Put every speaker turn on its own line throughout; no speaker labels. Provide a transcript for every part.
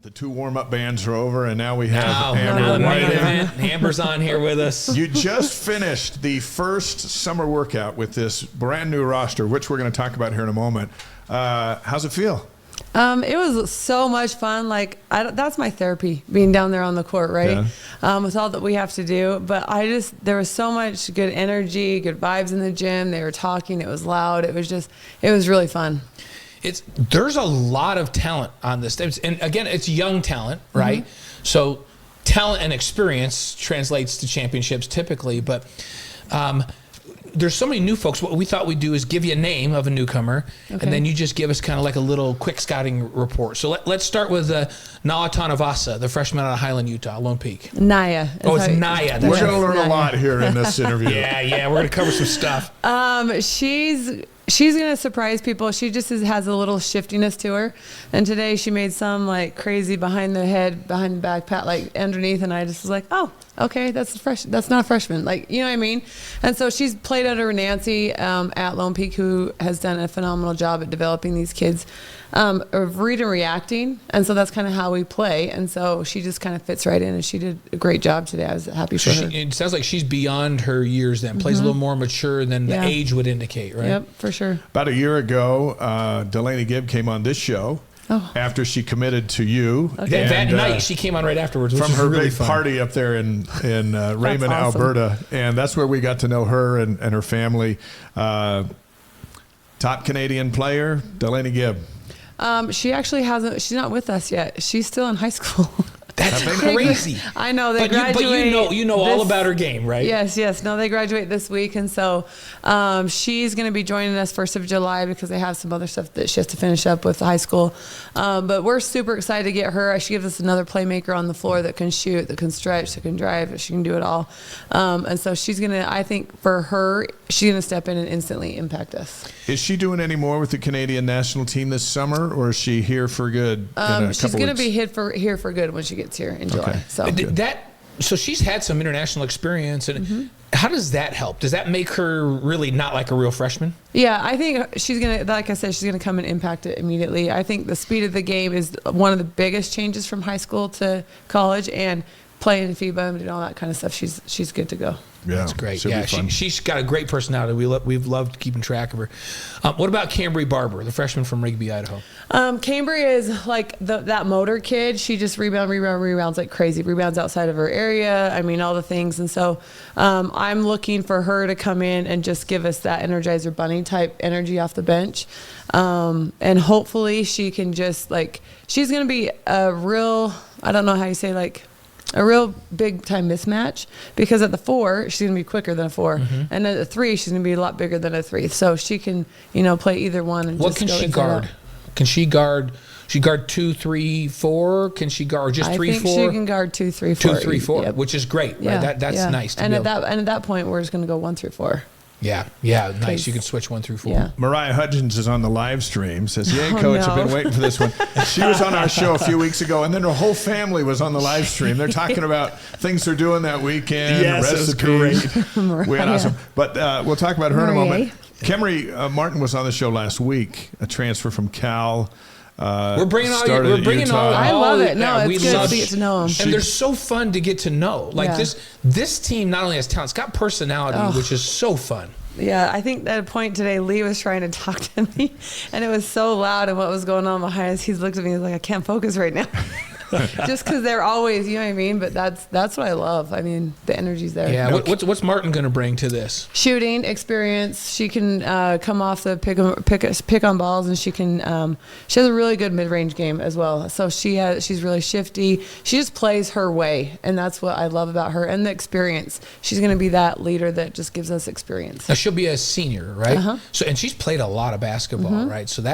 The two warm-up bands are over, and now we have Amber Whiting.
Amber's on here with us.
You just finished the first summer workout with this brand new roster, which we're going to talk about here in a moment. How's it feel?
It was so much fun. Like, that's my therapy, being down there on the court, right? Yeah. With all that we have to do. But there was so much good energy, good vibes in the gym. They were talking. It was loud. It was really fun.
There's a lot of talent on this. And again, it's young talent, right? Mm-hmm. So talent and experience translates to championships typically, but there's so many new folks. What we thought we'd do is give you a name of a newcomer, and then you just give us kind of like a little quick scouting report. So let's start with Nala Tanavasa, the freshman out of Highland, Utah, Lone Peak.
Naya.
It's Naya.
We're going to learn a lot here in this interview.
Yeah, we're going to cover some stuff.
She's going to surprise people. She just has a little shiftiness to her. And today she made some like crazy behind the head, behind the back pat, like underneath. And I just was like, oh, okay, that's not a freshman. Like, you know what I mean? And so she's played under Nancy at Lone Peak, who has done a phenomenal job at developing these kids of read and reacting. And so that's kind of how we play. And so she just kind of fits right in, and she did a great job today. I was happy for her.
It sounds like she's beyond her years then, plays a little more mature than the age would indicate, right?
Yep, for sure.
About a year ago, Delaney Gibb came on this show. After she committed to you.
Okay. That night, she came on right afterwards.
From her
really
big
fun.
party up there in Raymond, awesome. Alberta. And that's where we got to know her and her family. Top Canadian player, Delaney Gibb.
She actually hasn't. She's not with us yet. She's still in high school.
That's crazy.
I know they graduate.
But you know all about her game, right?
Yes. No, they graduate this week, and so she's going to be joining us 1st of July because they have some other stuff that she has to finish up with high school. But we're super excited to get her. She gives us another playmaker on the floor that can shoot, that can stretch, that can drive, she can do it all. And so she's going to. I think for her, she's going to step in and instantly impact us.
Is she doing any more with the Canadian national team this summer, or is she here for good?
She's going to be here for good when she gets here in July.
Okay.
So she's had some international experience, and how does that help? Does that make her really not like a real freshman?
Yeah, I think she's gonna, like I said, she's gonna come and impact it immediately. I think the speed of the game is one of the biggest changes from high school to college, and playing FIBA and all that kind of stuff. She's good to go.
Yeah,
that's great. Yeah, she's got a great personality. We've loved keeping track of her. What about Cambry Barber, the freshman from Rigby, Idaho?
Cambry is like that motor kid. She just rebounds like crazy. Rebounds outside of her area. I mean, all the things. And so I'm looking for her to come in and just give us that Energizer Bunny type energy off the bench. And hopefully she can just she's going to be a real, I don't know how you say, a real big time mismatch, because at the 4 she's gonna be quicker than a 4, and at the 3 she's gonna be a lot bigger than a 3. So she can, play either one. And
what can she guard? Can she guard? She guard 2, 3, 4. Can she guard just 3, 4?
I think she can guard 2, 3, 4.
2, 3, 4, which is great. Right?
Yeah,
that's nice.
And at that point, we're just gonna go 1 through 4.
Yeah, nice. You can switch 1 through 4.
Yeah.
Mariah Hudgens is on the live stream. Says, "Yay, coach! I've been waiting for this one." She was on our show a few weeks ago, and then her whole family was on the live stream. They're talking about things they're doing that weekend.
Yes,
recipes.
Great.
We had awesome. But we'll talk about her in a moment. Kemry Martin was on the show last week. A transfer from Cal.
We're bringing all.
I love it. No, it's good to get to know them,
and they're so fun to get to know. This team not only has talent, it's got personality, which is so fun.
Yeah, I think at a point today, Lee was trying to talk to me, and it was so loud, and what was going on behind us, he's looked at me and was like, I can't focus right now. Just because they're always, you know what I mean? But that's what I love. I mean, the energy's there.
Yeah. What's Martin going to bring to this?
Shooting experience. She can come off the pick on balls, and she can. She has a really good mid-range game as well. So she's really shifty. She just plays her way, and that's what I love about her, and the experience. She's going to be that leader that just gives us experience.
Now she'll be a senior, right? So, and she's played a lot of basketball, right? So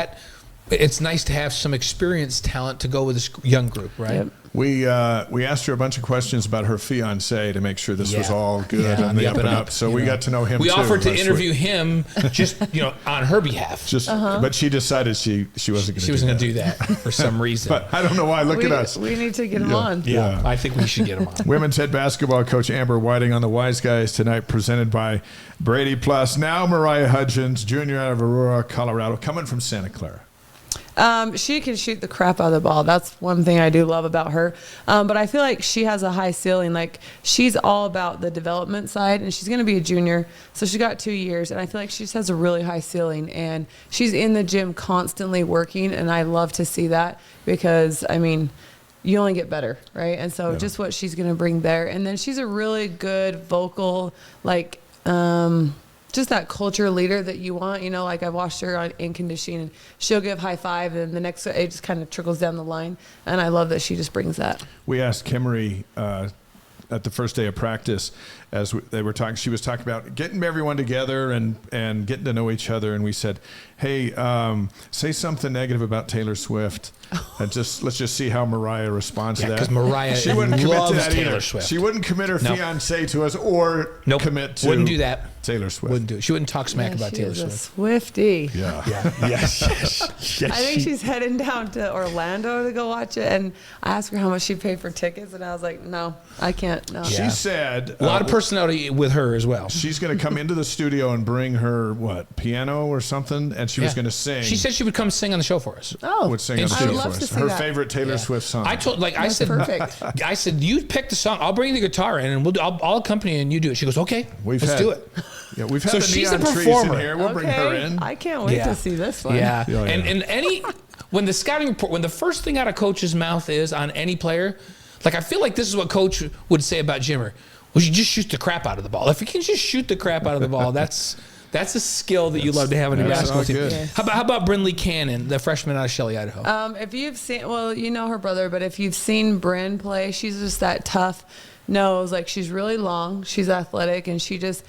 it's nice to have some experienced talent to go with this young group, right?
Yep.
We asked her a bunch of questions about her fiance to make sure this was all good on the up and up. So we got to know him.
We
too
offered to interview him just on her behalf.
But she decided she wasn't going to.
She wasn't going to do that for some reason.
But I don't know why. Look at us.
We need to get him on.
Yeah, I think we should get him on.
Women's head basketball coach Amber Whiting on the Wise Guys tonight, presented by Brady Plus. Now Mariah Hudgens, junior out of Aurora, Colorado, coming from Santa Clara.
She can shoot the crap out of the ball. That's one thing I do love about her. But I feel like she has a high ceiling. Like, she's all about the development side, and she's going to be a junior. So she got 2 years, and I feel like she just has a really high ceiling. And she's in the gym constantly working, and I love to see that because, I mean, you only get better, right? And so just what she's going to bring there. And then she's a really good vocal, like, just that culture leader that you want, you know, like I watched her in conditioning, and she'll give high five, and the next, it just kind of trickles down the line. And I love that she just brings that.
We asked Kimmery at the first day of practice, as they were talking, she was talking about getting everyone together and getting to know each other. And we said, hey, say something negative about Taylor Swift. And let's just see how Mariah responds to that.
Because Mariah
she wouldn't commit
loves
to that
Taylor
either.
Swift.
She wouldn't commit her fiance to us or commit to
wouldn't do that.
Taylor Swift.
Wouldn't do it. She wouldn't talk smack about
she
Taylor
is
Swift.
A Swiftie.
Yeah.
Yes.
I think she's heading down to Orlando to go watch it. And I asked her how much she paid for tickets, and I was like, no, I can't. No.
She said
a lot of personality with her as well.
She's going to come into the studio and bring her piano or something, and she was going to sing.
She said she would come sing on the show for us.
Oh,
would sing on the
I
show
would
for
love
us.
to see
Her
that.
favorite Taylor Swift song.
I told, I said,
perfect.
I said, you pick the song. I'll bring the guitar in, and I'll accompany you, and you do it. She goes, okay, let's do it.
Yeah, we've had
So
the
she's
neon
a
trees
performer.
in here. We'll bring her in.
I can't wait to see this one.
Yeah.
Oh, yeah.
And when the scouting report, when the first thing out of coach's mouth is on any player, like I feel like this is what coach would say about Jimmer. Well, you just shoot the crap out of the ball. If you can just shoot the crap out of the ball, that's a skill that you love to have on your basketball team.
Yes.
How about Brinley Cannon, the freshman out of Shelley, Idaho?
If you've seen, well, you know her brother, but if you've seen Bryn play, she's just that tough nose. Like, she's really long, she's athletic, and she's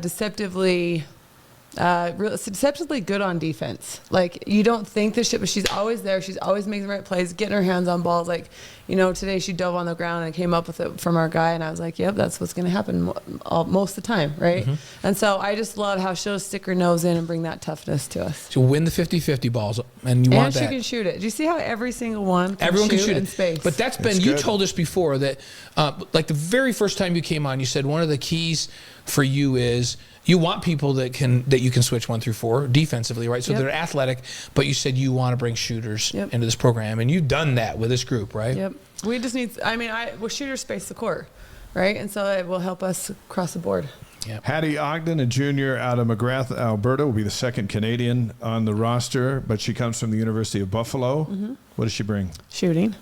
deceptively good on defense. Like, you don't think this shit, but she's always there. She's always making the right plays, getting her hands on balls. Like, you know, today she dove on the ground and came up with it from our guy, and I was like, yep, that's what's going to happen most of the time, right? Mm-hmm. And so I just love how she'll stick her nose in and bring that toughness to us.
She'll win the 50-50 balls, and you want that.
And she can shoot it. Do you see how every single one
Everyone can shoot
in
it.
space?
But that's been, you told us before that, like the very first time you came on, you said one of the keys for you is you want people that you can switch 1 through 4 defensively, right? So they're athletic, but you said you want to bring shooters into this program, and you've done that with this group, right?
Yep. We just need, shooters space the court, right? And so it will help us across the board.
Yep.
Hattie Ogden, a junior out of McGrath, Alberta, will be the second Canadian on the roster, but she comes from the University of Buffalo. Mm-hmm. What does she bring?
Shooting.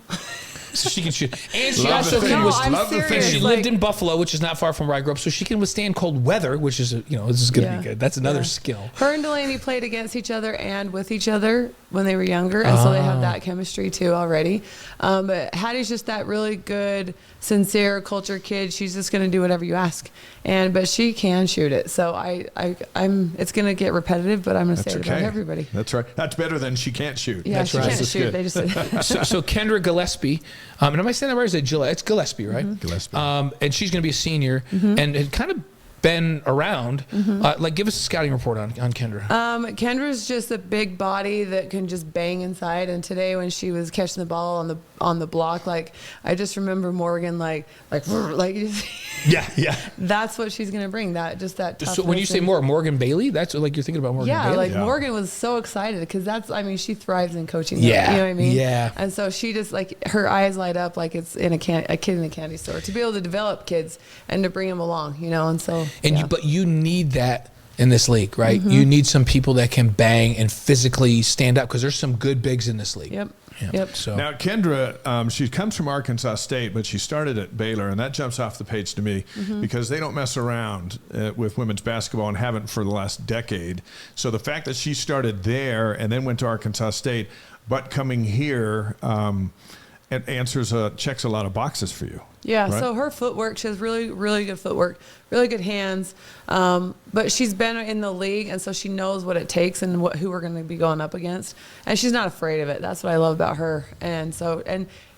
So she can shoot. And she
Love
also
the
can
things.
I'm
Love the
serious.
things.
she lived in Buffalo, which is not far from where I grew up, so she can withstand cold weather, which is, this is going to be good. That's another skill.
Her and Delaney played against each other and with each other when they were younger, and so they have that chemistry too already. But Hattie's just that really good, sincere culture kid. She's just going to do whatever you ask, but she can shoot it. So I'm. It's going to get repetitive, but I'm going to say it about everybody.
That's right. That's better than she can't shoot.
Yeah,
That's
she
right.
can't shoot. They just.
So Kendra Gillespie, and am I saying that right? Is it Gillespie? It's Gillespie, right?
Mm-hmm.
Gillespie.
And she's going to be a senior, and it kind of been around. Like, give us a scouting report on Kendra.
Kendra's just a big body that can just bang inside. And today, when she was catching the ball on the block, like, I just remember Morgan like.
Yeah.
That's what she's gonna bring. That toughness.
So when you say Morgan Bailey, that's like you're thinking about Morgan Bailey.
Morgan was so excited because she thrives in coaching.
Yeah,
you know what I mean.
Yeah.
And so she just her eyes light up like it's in a kid in a candy store to be able to develop kids and to bring them along, and so.
But you need that in this league, right? You need some people that can bang and physically stand up because there's some good bigs in this league.
Yep.
So
now Kendra, she comes from Arkansas State, but she started at Baylor, and that jumps off the page to me because they don't mess around with women's basketball and haven't for the last decade. So the fact that she started there and then went to Arkansas State, but coming here, it checks a lot of boxes for you.
Yeah,
right?
So her footwork, she has really, really good footwork, really good hands. But she's been in the league, and so she knows what it takes and who we're going to be going up against. And she's not afraid of it. That's what I love about her. And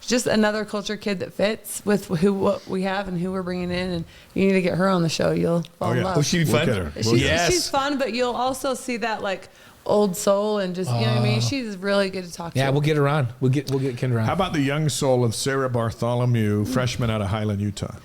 just another culture kid that fits with what we have and who we're bringing in. And you need to get her on the show. You'll fall in love.
Oh, she'd be fun.
She's fun, but you'll also see that old soul and just, you know what I mean? She's really good to talk to.
Yeah, we'll get her on. We'll get Kendra on.
How about the young soul of Sarah Bartholomew, freshman out of Highland, Utah?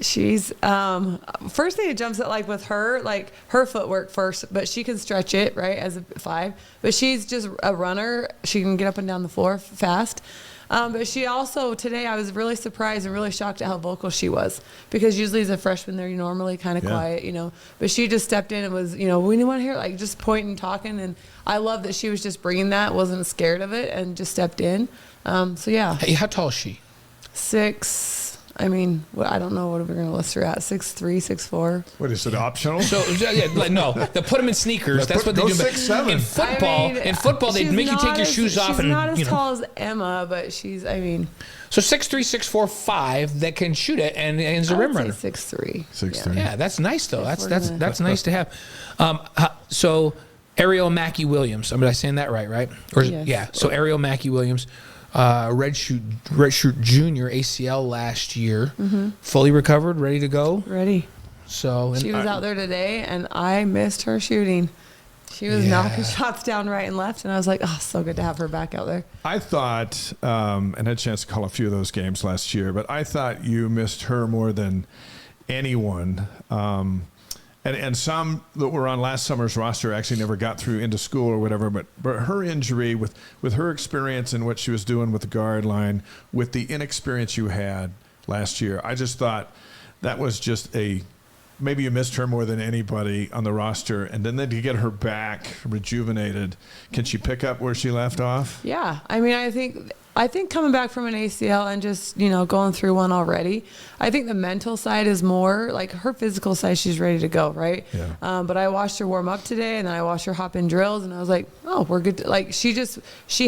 She's first thing it jumps at like with her, like her footwork first, but she can stretch it right as a 5. But she's just a runner. She can get up and down the floor fast. But she also today I was really surprised and really shocked at how vocal she was, because usually as a freshman they're normally kind of quiet, you know. But she just stepped in and was, you know, we want to hear, like, just pointing, talking, and I love that she was just bringing that, wasn't scared of it, and just stepped in. So yeah.
Hey, how tall is she?
6. I mean, I don't know what we're going to list her at. 6'3", 6'4".
What is it, optional?
So yeah, like, no, they put them in sneakers. That's what they do.
6'7".
In football,
I mean,
they make you take your shoes off, and
she's not as
you know.
tall as Emma, but she's, I mean,
So 6'3", 6'4", 5 that can shoot it and is a
I
rim
would
runner.
say 6'3".
6'3".
Yeah, that's nice though.
If
That's
we're
that's nice to have. So Ariel Mackey Williams. Am I saying that right? Or
Yes.
yeah. So Ariel Mackey Williams, redshirt junior ACL last year, fully recovered, ready to go.
Ready.
So and
She was out there today, and I missed her shooting. She was knocking shots down right and left, and I was like, oh, so good to have her back out there.
I thought, and had a chance to call a few of those games last year, but I thought you missed her more than anyone. And some that were on last summer's roster actually never got through into school or whatever. But her injury, with her experience and what she was doing with the guard line, with the inexperience you had last year, I just thought that was just maybe you missed her more than anybody on the roster. And then to get her back rejuvenated, can she pick up where she left off?
Yeah, I mean, I think coming back from an ACL and just, you know, going through one already, I think the mental side is more like her physical side. She's ready to go, right?
Yeah.
But I watched her warm up today, and then I watched her hop in drills, and I was like, oh, we're good. Like she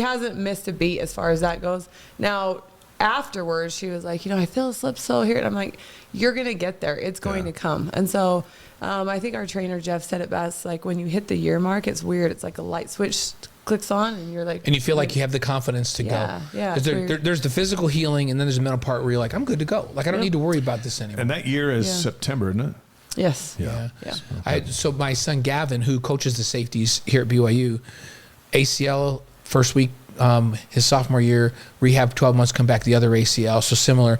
hasn't missed a beat as far as that goes. Now, afterwards, she was like, you know, I feel a slip so here, and I'm like, you're gonna get there. It's going to come. And so I think our trainer Jeff said it best. Like when you hit the year mark, it's weird. It's like a light switch clicks on, and you're like,
and you feel like you have the confidence to go.
Yeah.
There's the physical healing, and then there's the mental part where you're like, I'm good to go. Like I don't need to worry about this anymore.
And that year is September, isn't it?
Yes.
Yeah.
So my son Gavin, who coaches the safeties here at BYU, ACL first week, his sophomore year, rehab 12 months, come back the other ACL, so similar.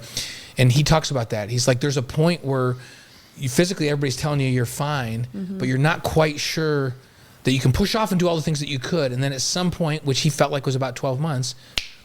And he talks about that. He's like, there's a point where you physically everybody's telling you you're fine, but you're not quite sure that you can push off and do all the things that you could. And then at some point, which he felt like was about 12 months,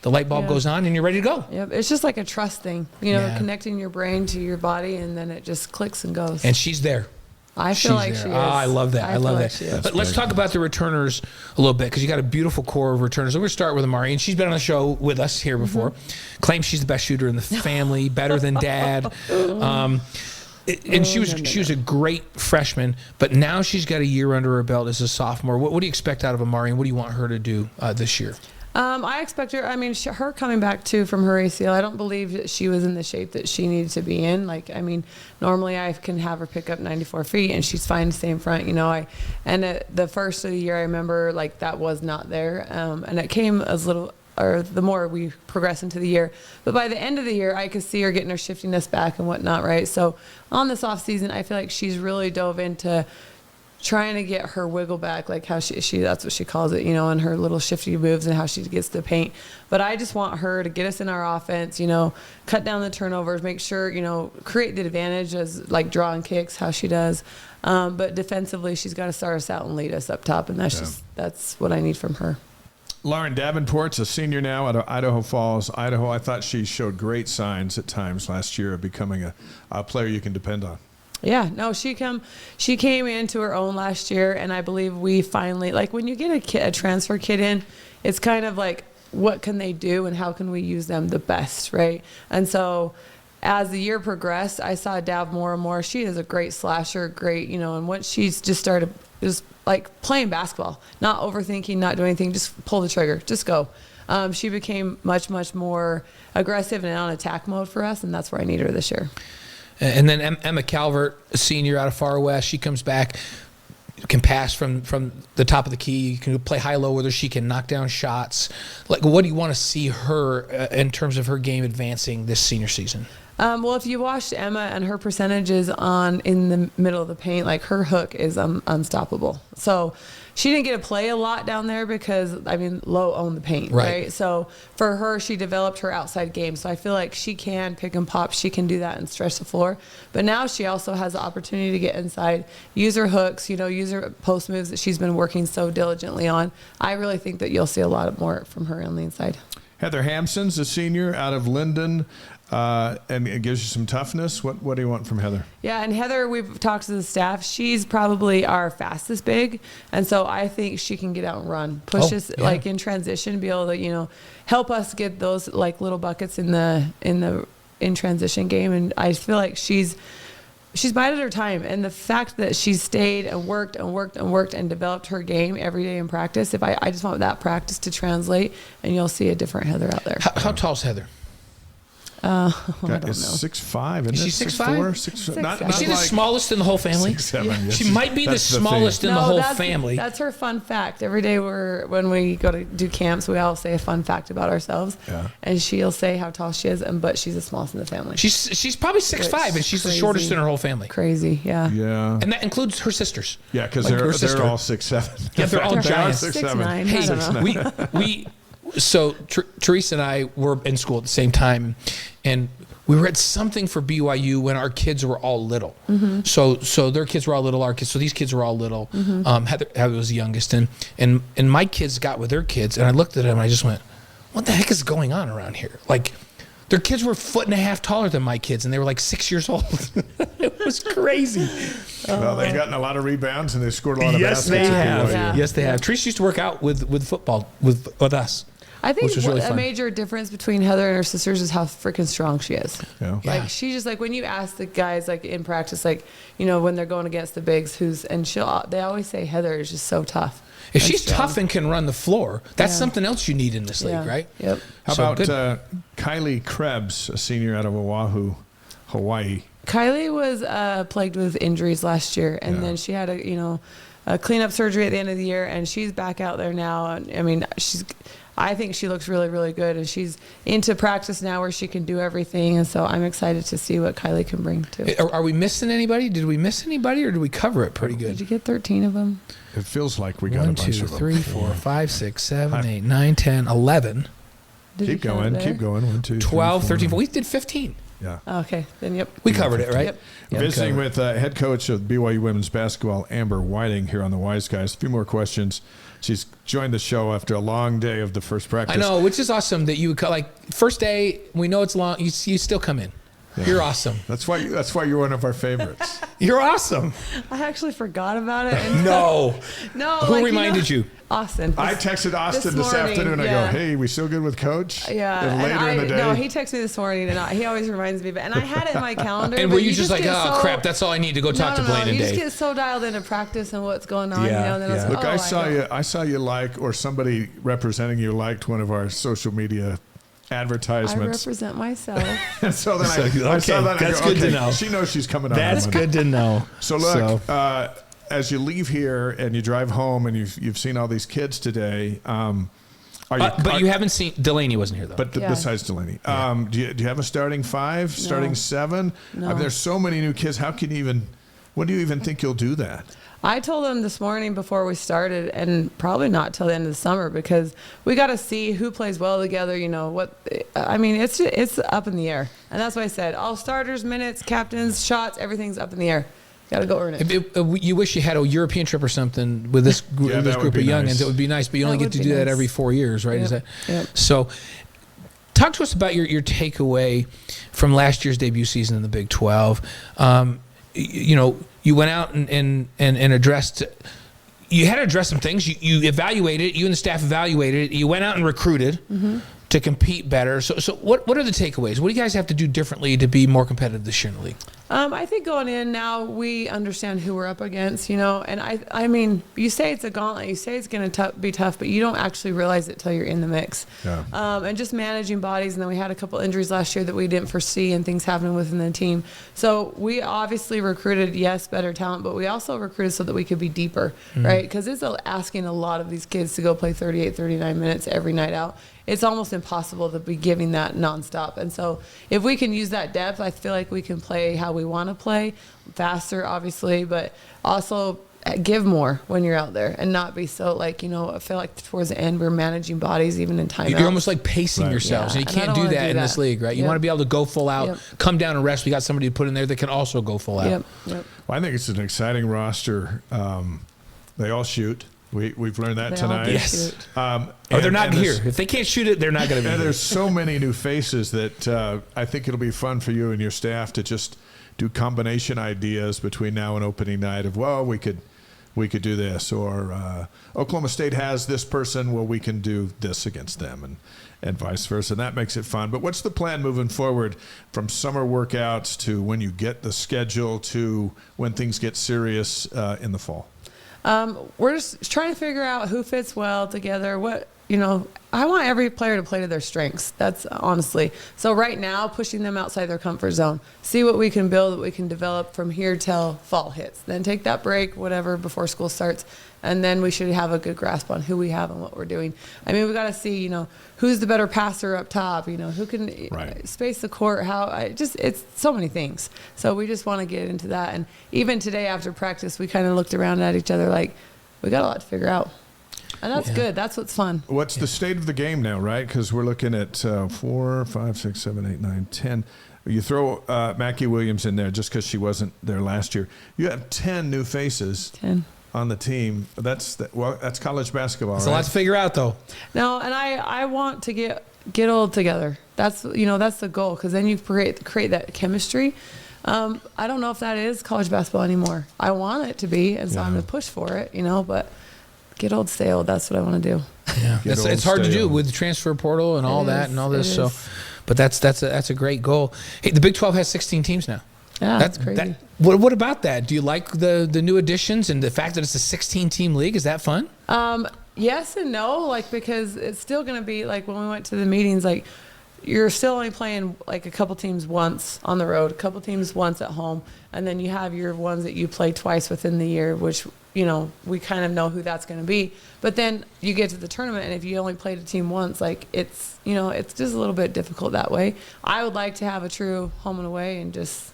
the light bulb goes on and you're ready to go.
Yep. It's just like a trust thing, you know, connecting your brain to your body, and then it just clicks and goes.
And she's there.
I feel like she is.
Oh, I love that. I love that.
She is.
But let's talk about the returners a little bit, because you got a beautiful core of returners. We're going to start with Amari, and she's been on the show with us here before. Claims she's the best shooter in the family, better than dad. And she was a great freshman, but now she's got a year under her belt as a sophomore. What do you expect out of Amari, and what do you want her to do this year?
I expect her. I mean, her coming back too from her ACL. I don't believe that she was in the shape that she needed to be in. Like, I mean, normally I can have her pick up 94 feet, and she's fine to stay in front. You know, the first of the year, I remember like that was not there, and it came as little. Or the more we progress into the year. But by the end of the year, I could see her getting her shiftiness back and whatnot, right? So on this off season, I feel like she's really dove into trying to get her wiggle back, like how she that's what she calls it, you know, and her little shifty moves and how she gets the paint. But I just want her to get us in our offense, you know, cut down the turnovers, make sure, you know, create the advantage as like drawing kicks, how she does. But defensively, she's got to start us out and lead us up top. And that's what I need from her.
Lauren Davenport's a senior now out of Idaho Falls, Idaho. I thought she showed great signs at times last year of becoming a player you can depend on.
Yeah, no, she came into her own last year, and I believe we finally, like when you get a transfer kid in, it's kind of like, what can they do and how can we use them the best, right? And so as the year progressed, I saw Dav more and more. She is a great slasher, great, you know, and once she's just started just like playing basketball, not overthinking, not doing anything, just pull the trigger, just go. She became much, much more aggressive and on attack mode for us, and that's where I need her this year.
And then Emma Calvert, a senior out of Far West, she comes back, can pass from the top of the key, can play high-low with her, she can knock down shots. Like, what do you want to see her in terms of her game advancing this senior season?
Well, if you watched Emma and her percentages in the middle of the paint, like her hook is unstoppable. So she didn't get to play a lot down there because, Lowe owned the paint, right? So for her, she developed her outside game. So I feel like she can pick and pop. She can do that and stretch the floor. But now she also has the opportunity to get inside, use her hooks, use her post moves that she's been working so diligently on. I really think that you'll see a lot more from her on the inside.
Heather Hampson's a senior out of Linden. And it gives you some toughness. What do you want from Heather?
Yeah, and Heather, we've talked to the staff. She's probably our fastest big, and so I think she can get out and run, push us like in transition, be able to help us get those like little buckets in transition game. And I feel like she's bided her time, and the fact that she's stayed and worked and developed her game every day in practice. If I just want that practice to translate, and you'll see a different Heather out there.
How tall is Heather?
I don't know.
6'5", isn't
Is she
it?
6'5"?
6'4"? Not
Is she the smallest in the whole family?
6'7".
Yeah.
Yes.
She might be the smallest in the whole family.
That's her fun fact. Every day when we go to do camps, we all say a fun fact about ourselves.
Yeah.
And she'll say how tall she is, but she's the smallest in the family.
She's probably 6'5", and she's the shortest in her whole family.
Crazy, yeah.
Yeah.
And that includes her sisters.
Yeah, because
Like
they're
all
6'7".
Yeah, they're all giants.
6'9".
Hey,
I don't know.
we so Teresa and I were in school at the same time, and we were at something for BYU when our kids were all little. Mm-hmm. So their kids were all little, our kids. So these kids were all little. Mm-hmm. Heather was the youngest, and my kids got with their kids, and I looked at them and I just went, "What the heck is going on around here?" Like, their kids were 1.5 feet taller than my kids, and they were like 6 years old. It was crazy.
Well, they've gotten a lot of rebounds and they've scored a lot of baskets.
Yes, they have.
Yeah.
Yes, they have. Teresa used to work out with football with us.
I think
really
a major difference between Heather and her sisters is how freaking strong she is.
Yeah.
Like, she's just like, when you ask the guys, like in practice, like, when they're going against the bigs, they always say Heather is just so tough.
If she's tough and can run the floor, that's something else you need in this league, right?
Yep.
How about Kylie Krebs, a senior out of Oahu, Hawaii?
Kylie was plagued with injuries last year, and then she had a cleanup surgery at the end of the year, and she's back out there now. And I think she looks really, really good, and she's into practice now where she can do everything. And so I'm excited to see what Kylie can bring too.
Are we missing anybody? Did we miss anybody, or did we cover it pretty good?
Did you get 13 of them?
It feels like we got a bunch of them.
1, 2, 3, 4, 5, 6, 7, 8, 9, 10, 11.
Keep going. 1, 2,
12,
3,
13, 14. We did 15.
Yeah.
Okay, then yep.
We covered it, right?
Yep.
Visiting with head coach of BYU women's basketball, Amber Whiting, here on the Wise Guys. A few more questions. She's joined the show after a long day of the first practice.
I know, which is awesome that you would first day. We know it's long. You still come in. Yeah. You're awesome.
That's why you're one of our favorites.
You're awesome.
I actually forgot about it.
No. Who reminded you?
Austin.
I texted Austin this afternoon. I go, "Hey, we still good with Coach?"
Yeah.
And later in the day,
no, he texted me this morning, and he always reminds me. And I had it in my calendar.
And were you just like, "Oh crap, that's all I need to go talk to Blaine and Dave"?
You just get so dialed into practice and what's going on.
Yeah.
And then
Look, I saw you or somebody representing you liked one of our social media advertisements.
I represent myself.
And so then I saw that.
That's good to know.
She knows she's coming on.
That's good to know.
So look, as you leave here and you drive home and you've seen all these kids today,
but you haven't seen Delaney wasn't here though.
But besides Delaney, do you have a starting 5, starting 7?
No.
There's so many new kids. How can you even? When do you even think you'll do that?
I told them this morning before we started, and probably not till the end of the summer, because we got to see who plays well together. It's up in the air, and that's why I said all starters, minutes, captains, shots, everything's up in the air. Got to go earn it.
You wish you had a European trip or something with this group of youngins. Nice. It would be nice, but you only get to do that every 4 years, right?
Yep.
Is that
yep.
So? Talk to us about your takeaway from last year's debut season in the Big 12. You went out and addressed. You had to address some things. You evaluated it. You and the staff evaluated it. You went out and recruited to compete better. So what are the takeaways? What do you guys have to do differently to be more competitive this year in the league?
I think going in now, we understand who we're up against, and I mean, you say it's a gauntlet, you say it's going to be tough, but you don't actually realize it till you're in the mix.
Yeah.
And just managing bodies. And then we had a couple injuries last year that we didn't foresee and things happening within the team. So we obviously recruited, yes, better talent, but we also recruited so that we could be deeper, right? Because it's asking a lot of these kids to go play 38, 39 minutes every night out. It's almost impossible to be giving that nonstop. And so if we can use that depth, I feel like we can play how we want to play, faster, obviously, but also give more when you're out there and not be so I feel like towards the end we're managing bodies even in timeouts.
You're almost like pacing yourselves, and you can't do that in this league, right? You want to be able to go full out, come down and rest. We got somebody to put in there that can also go full out.
Yep.
Well, I think it's an exciting roster. They all shoot. We've learned that tonight.
Yes. They're not here. If they can't shoot it, they're not going to be here.
There's so many new faces that I think it'll be fun for you and your staff to just do combination ideas between now and opening night of, well, we could do this, or Oklahoma State has this person, well, we can do this against them, and vice versa. And that makes it fun. But what's the plan moving forward from summer workouts to when you get the schedule to when things get serious in the fall?
We're just trying to figure out who fits well together. I want every player to play to their strengths. That's honestly. So right now, pushing them outside their comfort zone. See what we can build, what we can develop from here till fall hits. Then take that break, whatever, before school starts. And then we should have a good grasp on who we have and what we're doing. I mean, we got to see, who's the better passer up top, who can space the court, it's so many things. So we just want to get into that. And even today after practice, we kind of looked around at each other like, we got a lot to figure out. And that's good. That's what's fun.
What's the state of the game now, right? Because we're looking at 4, 5, 6, 7, 8, 9, 10. You throw Mackie Williams in there just because she wasn't there last year. You have 10 new faces. 10. On the team. That's college basketball.
It's
right?
a lot to figure out, though.
No, and I want to get all together. That's that's the goal, because then you create that chemistry. I don't know if that is college basketball anymore. I want it to be, and so I'm going to push for it. But get old, stay old. That's what I want to do.
Yeah, it's hard to do with the transfer portal and all that and all this. So, but that's a great goal. Hey, the Big 12 has 16 teams now.
Yeah, that's crazy.
What about that? Do you like the new additions and the fact that it's a 16-team league? Is that fun?
Yes and no, because it's still going to be when we went to the meetings, you're still only playing a couple teams once on the road, a couple teams once at home, and then you have your ones that you play twice within the year, which we kind of know who that's going to be. But then you get to the tournament, and if you only played a team once, it's it's just a little bit difficult that way. I would like to have a true home and away and just.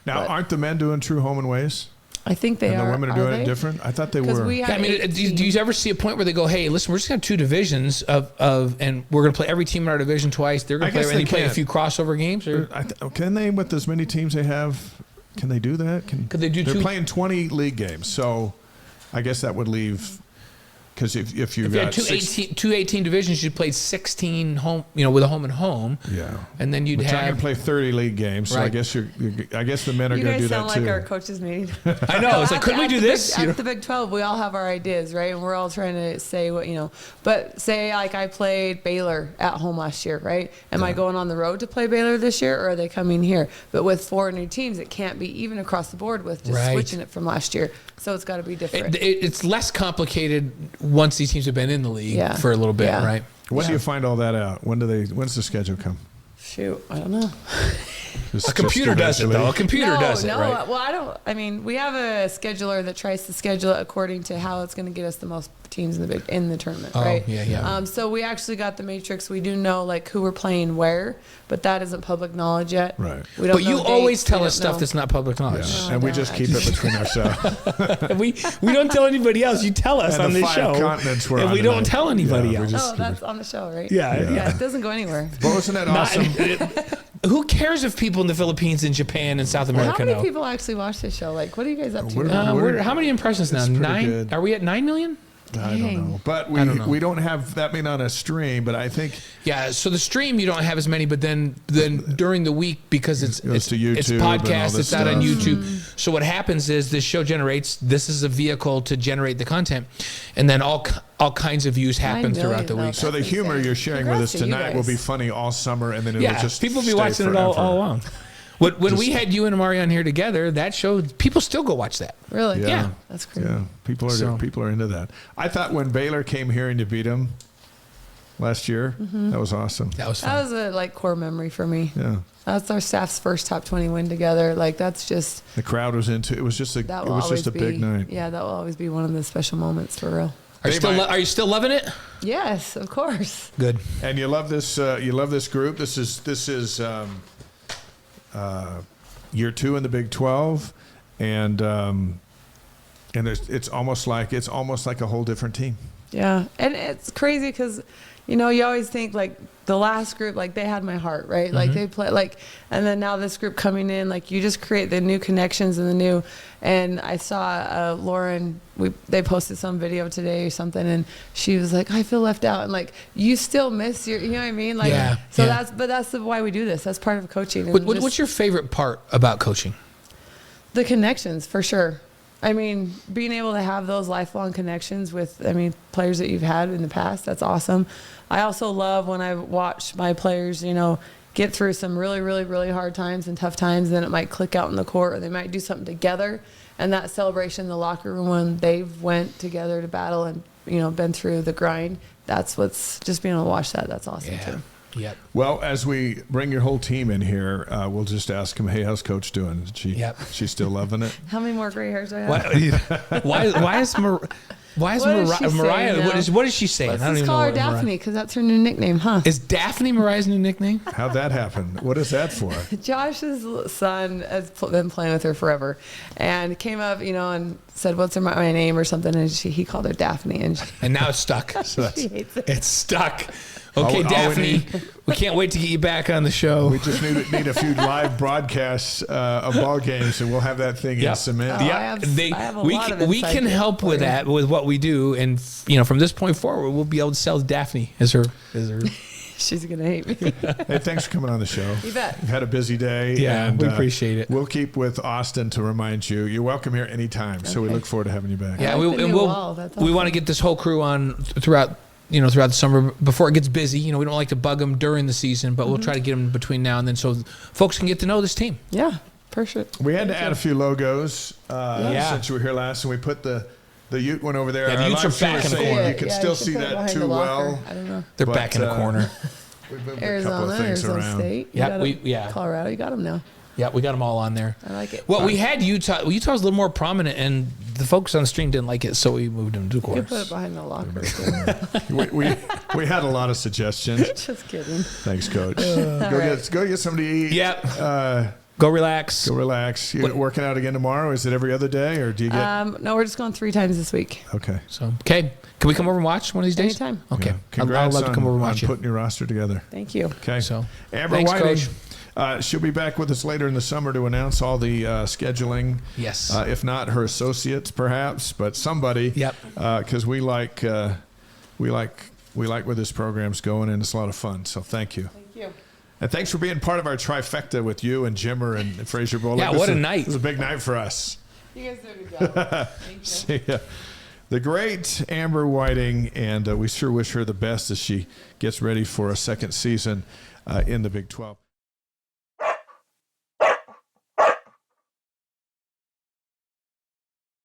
Now,
aren't the men doing true home and ways?
I think they are.
And the women are doing it different? I thought they were.
Do
you ever see a point where they go, hey, listen, we're just going to have 2 divisions and we're going to play every team in our division twice. They're going to play a few crossover games? Or?
Can they, with as many teams they have, can they do that?
Could they do
They're playing 20 league games, so I guess that would leave. Because if you got
two 18 divisions, you played 16 home, with a home and home.
Yeah,
and then you'd have
to play 30 league games. So I guess I guess the men are going to do that too.
You guys sound like our coaches meeting.
I know. It's could we do this?
At the Big 12, we all have our ideas, right? And we're all trying to say what But say I played Baylor at home last year, right? Am I going on the road to play Baylor this year, or are they coming here? But with 4 new teams, it can't be even across the board with just switching it from last year. So it's got to be different.
It's less complicated once these teams have been in the league for a little bit, right?
When do you find all that out? When's the schedule come?
Shoot, I don't know.
A computer does it, though. A computer does it, right?
Well, I don't. I mean, we have a scheduler that tries to schedule it according to how it's going to get us the most teams in the tournament, right?
Yeah.
So we actually got the matrix. We do know who we're playing where, but that isn't public knowledge yet.
Right.
We don't
but you always tell us stuff that's not public knowledge,
and we just keep it between ourselves.
we don't tell anybody else. You tell us on this show,
and
we don't tell anybody else.
That's on the show, right?
Yeah.
It doesn't go anywhere.
But wasn't that awesome?
Who cares if people in the Philippines and Japan and South America know?
How many people actually watch this show? What are you guys up to?
How many impressions now? 9?
Good.
Are we at 9 million?
I don't know. But we don't have that many on a stream, but I think...
Yeah, so the stream, you don't have as many, but then during the week, because it's
to YouTube,
it's podcast, it's out on YouTube.
Mm.
So what happens is this show this is a vehicle to generate the content, and then all kinds of views happen throughout the week.
So the humor you're sharing with us tonight will be funny all summer, and then it'll just
people will be watching it all along. When we had you and Amari on here together, that showed people still go watch that.
Really?
Yeah.
That's crazy.
Yeah, people are into that. I thought when Baylor came here and you beat them last year, that was awesome.
That was fun.
That was a core memory for me.
Yeah,
That's our staff's first top 20 win together. Like that's just
the crowd was into it. Was just a
that
it
will
was
always
just a
be,
big night.
Yeah, that will always be one of the special moments for real.
Are you still loving it?
Yes, of course.
Good.
And you love this. You love this group. This is year 2 in the Big 12, and it's almost like a whole different team.
Yeah, and it's crazy because, you always think like the last group, like they had my heart, right? Like they play and then now this group coming in, like you just create the new connections and I saw Lauren, they posted some video today or something, and she was like, I feel left out, and like you still miss you know what I mean? Like,
yeah,
so
yeah.
that's why we do this. That's part of coaching.
What's your favorite part about coaching?
The connections, for sure. I mean, being able to have those lifelong connections with, players that you've had in the past, that's awesome. I also love when I watch my players, get through some really, really, really hard times and tough times, then it might click out in the court, or they might do something together. And that celebration in the locker room when they've went together to battle and, been through the grind, that's what's just being able to watch that. That's awesome too.
Yep.
Well, as we bring your whole team in here, we'll just ask him, hey, how's Coach doing? She's still loving it?
How many more gray hairs do I have?
Why is Mariah? What is she saying?
Let's
I don't
just
even
call
know
her
what
Daphne because that's her new nickname, huh?
Is Daphne Mariah's new nickname?
How'd that happen? What is that for?
Josh's son has been playing with her forever, and came up, and said, "What's my name?" or something, and he called her Daphne, and
now it's stuck.
she hates it.
It's stuck. Okay, Daphne, we can't wait to get you back on the show.
We just need a few live broadcasts of ball games, and we'll have that thing in cement.
Oh,
Yeah,
I have a lot of
we
insight
can help with that with what we do, and from this point forward, we'll be able to sell Daphne as her.
She's gonna hate me.
Hey, thanks for coming on the show.
You bet.
You've had a busy day.
Yeah,
and,
we appreciate it.
We'll keep with Austin to remind you. You're welcome here anytime. So we look forward to having you back.
Yeah,
I like the new wall. That's awesome.
we want to get this whole crew on throughout the summer before it gets busy. We don't like to bug them during the season, but we'll try to get them between now and then so folks can get to know this team.
Yeah, for sure.
We had to add a few logos since you were here last, and we put the Ute one over there.
Yeah, the
Our
Utes
live
are back in the
streamers say
corner.
You can still see that too well.
I don't know.
They're
But,
back in the corner.
We've moved a couple of
Arizona,
things
Arizona
around.
State. Colorado, you got them now.
Yeah, we got them all on there.
I like it.
Well, we had Utah. Utah was a little more prominent, and the folks on the stream didn't like it, so we moved them to
You
course.
could put it behind the locker.
we had a lot of suggestions.
Just kidding.
Thanks, Coach. Go get something to eat.
Yep. Go relax.
Go relax. You working out again tomorrow? Is it every other day, or do you get?
No, we're just going 3 times this week.
Okay.
So, okay. Can we come over and watch one of these days?
Anytime.
Okay.
Yeah.
I'd
Congrats
love to come over and
on
watch you.
putting your roster together.
Thank you.
Okay.
So,
Amber
thanks,
Whiting,
Coach.
she'll be back with us later in the summer to announce all the scheduling.
Yes.
If not her associates, perhaps, but somebody.
Yep.
Because we like where this program's going, and it's a lot of fun. So thank you.
Thank you.
And thanks for being part of our trifecta with you and Jimmer and Fraser Bowler.
Yeah, what a night.
It was a big night for us.
You guys did a good job. Thank you.
See ya. The great Amber Whiting, and we sure wish her the best as she gets ready for a second season in the Big 12.